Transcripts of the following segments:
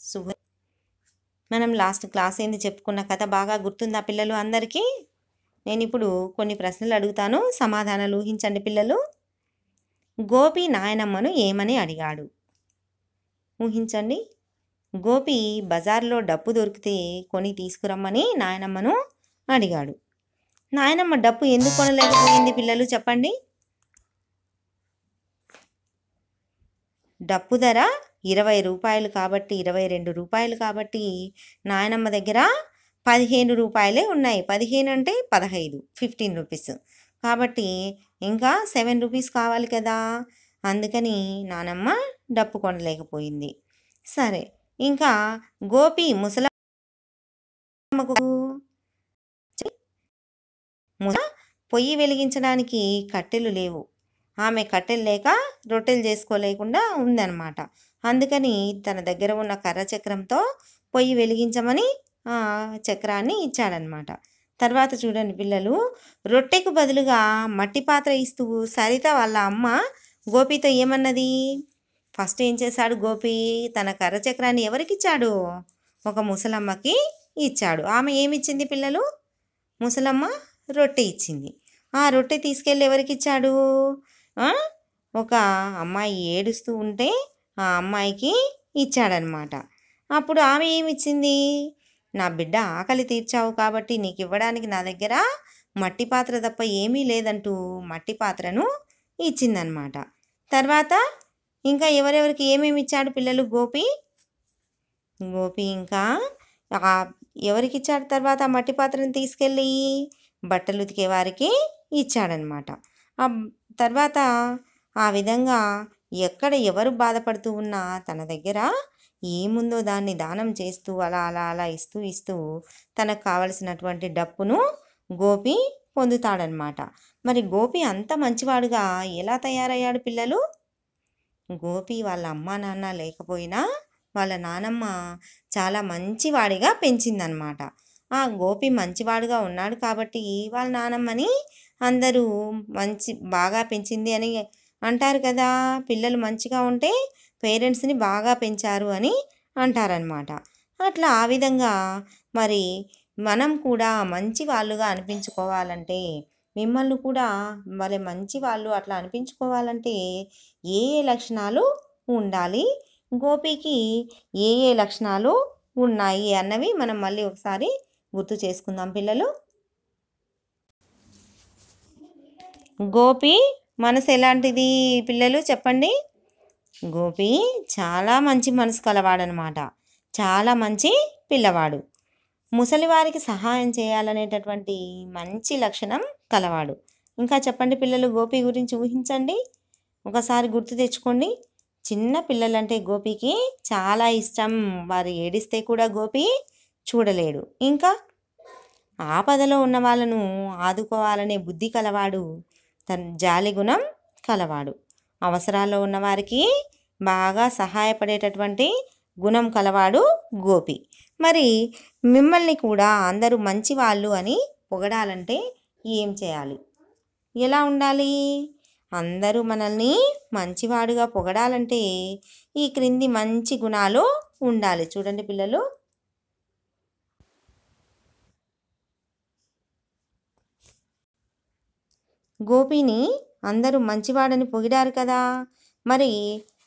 శుభ మనం last class ఏంది చెప్పుకున్న కథ బాగా గుర్తుందా పిల్లలు అందరికీ? నేను ఇప్పుడు కొన్ని ప్రశ్నలు అడుగుతాను, సమాధానాలు ఊహించండి పిల్లలు. గోపి నాయనమ్మను ఏమని అడిగాడు? ఊహించండి. గోపి బజార్లో డప్పు దొరికితే కొని తీసుకురమ్మని నాయనమ్మను అడిగాడు. నాయనమ్మ డప్పు ఎందుకు కొనలేకపోయింది పిల్లలు చెప్పండి? డప్పు ధర 20 రూపాయలు కాబట్టి 22 రూపాయలు కాబట్టి నాయనమ్మ దగ్గర 15 రూపాయలే ఉన్నాయి. 15 అంటే 15, 15 రూపీస్ కాబట్టి ఇంకా 7 రూపీస్ కావాలి కదా, అందుకని నానమ్మ డప్పు కొనలేకపోయింది. సరే, ఇంకా గోపి ముసలమ్మకు పొయ్యి వెలిగించడానికి కట్టెలు లేవు. ఆమె కట్టెలు లేక రొట్టెలు చేసుకోలేకుండా ఉందన్నమాట. అందుకని తన దగ్గర ఉన్న కర్ర చక్రంతో పొయ్యి వెలిగించమని చక్రాన్ని ఇచ్చాడనమాట. తర్వాత చూడండి పిల్లలు, రొట్టెకు బదులుగా మట్టి పాత్ర ఇస్తూ సరిత వాళ్ళ అమ్మ గోపితో ఏమన్నది? ఫస్ట్ ఏం చేశాడు గోపి? తన కర్ర చక్రాన్ని ఎవరికి ఇచ్చాడు? ఒక ముసలమ్మకి ఇచ్చాడు. ఆమె ఏమిచ్చింది పిల్లలు? ముసలమ్మ రొట్టె ఇచ్చింది. ఆ రొట్టె తీసుకెళ్ళి ఎవరికి ఇచ్చాడు? ఒక అమ్మాయి ఏడుస్తూ ఉంటే ఆ అమ్మాయికి ఇచ్చాడనమాట. అప్పుడు ఆమె ఏమిచ్చింది? నా బిడ్డ ఆకలి తీర్చావు కాబట్టి నీకు ఇవ్వడానికి నా దగ్గర మట్టి పాత్ర తప్ప ఏమీ లేదంటూ మట్టి పాత్రను ఇచ్చిందనమాట. తర్వాత ఇంకా ఎవరెవరికి ఏమేమి ఇచ్చాడు పిల్లలు గోపి? ఇంకా ఎవరికి ఇచ్చాడు? తర్వాత మట్టి పాత్రను తీసుకెళ్ళి బట్టలు ఉతికే వారికి ఇచ్చాడనమాట. తర్వాత ఆ విధంగా ఎక్కడ ఎవరు బాధపడుతూ ఉన్నా తన దగ్గర ఏముందో దాన్ని దానం చేస్తూ అలా అలా అలా ఇస్తూ తనకు కావలసినటువంటి డప్పును గోపి పొందుతాడనమాట. మరి గోపి అంత మంచివాడుగా ఎలా తయారయ్యాడు పిల్లలు? గోపి వాళ్ళ అమ్మా నాన్న లేకపోయినా వాళ్ళ నానమ్మ చాలా మంచివాడిగా పెంచిందనమాట. ఆ గోపి మంచివాడుగా ఉన్నాడు కాబట్టి వాళ్ళ నానమ్మని అందరూ బాగా పెంచింది అని అంటారు కదా. పిల్లలు మంచిగా ఉంటే పేరెంట్స్ని బాగా పెంచారు అని అంటారనమాట. అట్లా ఆ విధంగా మరి మనం కూడా మంచి వాళ్ళుగా అనిపించుకోవాలంటే, మిమ్మల్ని కూడా మరి మంచి వాళ్ళు అట్లా అనిపించుకోవాలంటే ఏ లక్షణాలు ఉండాలి, గోపికి ఏ లక్షణాలు ఉన్నాయి అన్నవి మనం మళ్ళీ ఒకసారి గుర్తు చేసుకుందాం పిల్లలు. గోపి మనసు ఎలాంటిది పిల్లలు చెప్పండి? గోపి చాలా మంచి మనసు కలవాడనమాట. చాలా మంచి పిల్లవాడు. ముసలివారికి సహాయం చేయాలనేటటువంటి మంచి లక్షణం కలవాడు. ఇంకా చెప్పండి పిల్లలు, గోపి గురించి ఊహించండి, ఒకసారి గుర్తు తెచ్చుకోండి. చిన్న పిల్లలంటే గోపికి చాలా ఇష్టం. వారు ఏడిస్తే కూడా గోపి చూడలేడు. ఇంకా ఆపదలో ఉన్న వాళ్ళను ఆదుకోవాలనే బుద్ధి కలవాడు. తన జాలి గుణం కలవాడు. అవసరాల్లో ఉన్నవారికి బాగా సహాయపడేటటువంటి గుణం కలవాడు గోపి. మరి మిమ్మల్ని కూడా అందరూ మంచివాళ్ళు అని పొగడాలంటే ఏం చేయాలి? ఎలా ఉండాలి? అందరూ మనల్ని మంచివాడుగా పొగడాలంటే ఈ క్రింది మంచి గుణాలు ఉండాలి. చూడండి పిల్లలు, గోపిని అందరూ మంచివాడని పొగిడారు కదా. మరి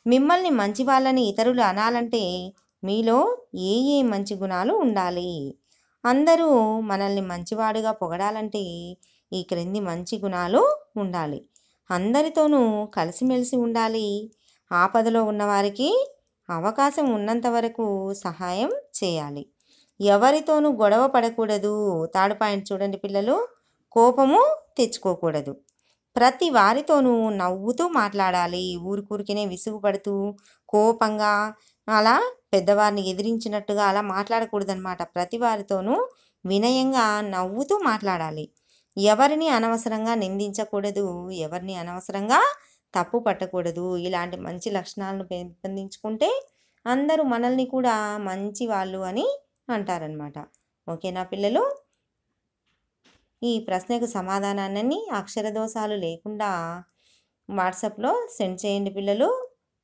మిమ్మల్ని మంచివాళ్ళని ఇతరులు అనాలంటే మీలో ఏ మంచి గుణాలు ఉండాలి? అందరూ మనల్ని మంచివాడుగా పొగడాలంటే ఈ క్రింది మంచి గుణాలు ఉండాలి. అందరితోనూ కలిసిమెలిసి ఉండాలి. ఆపదలో ఉన్నవారికి అవకాశం ఉన్నంత వరకు సహాయం చేయాలి. ఎవరితోనూ గొడవ పడకూడదు. థర్డ్ పాయింట్ చూడండి పిల్లలు, కోపము తెచ్చుకోకూడదు. ప్రతి వారితోనూ నవ్వుతూ మాట్లాడాలి. ఊరికూరికినే విసుగుపడుతూ కోపంగా అలా పెద్దవారిని ఎదిరించినట్టుగా అలా మాట్లాడకూడదనమాట. ప్రతి వారితోనూ వినయంగా నవ్వుతూ మాట్లాడాలి. ఎవరిని అనవసరంగా నిందించకూడదు. ఎవరిని అనవసరంగా తప్పు పట్టకూడదు. ఇలాంటి మంచి లక్షణాలను పెంపొందించుకుంటే అందరూ మనల్ని కూడా మంచి వాళ్ళు అని అంటారనమాట. ఓకేనా పిల్లలు? ఈ ప్రశ్నకు సమాధానాన్ని అక్షరదోషాలు లేకుండా వాట్సాప్లో సెండ్ చేయండి పిల్లలు.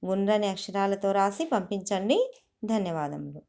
గుండ్రని అక్షరాలతో రాసి పంపించండి. ధన్యవాదములు.